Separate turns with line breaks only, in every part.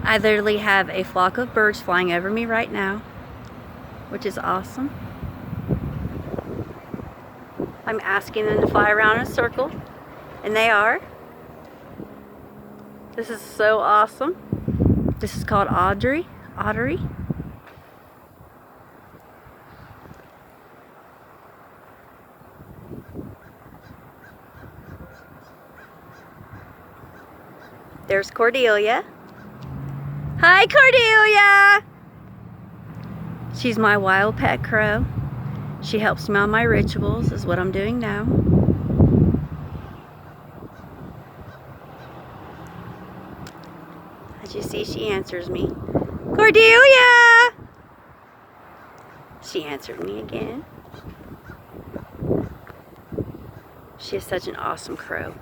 I literally have a flock of birds flying over me right now, which is awesome. I'm asking them to fly around in a circle, and they are. This is so awesome. This is called Audrey. There's Cordelia. Hi, Cordelia! She's my wild pet crow. She helps me on my rituals, is what I'm doing now. As you see, she answers me. Cordelia! She answered me again. She is such an awesome crow.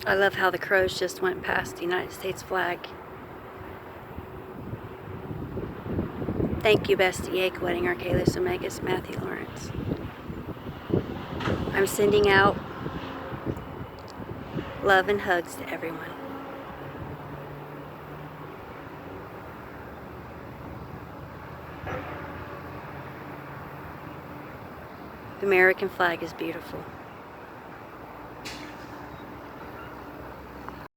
I love how the crows just went past the United States flag. Thank you, Bestie Egg Wedding, Arcalis Omegas, Matthew Lawrence. I'm sending out love and hugs to everyone. The American flag is beautiful.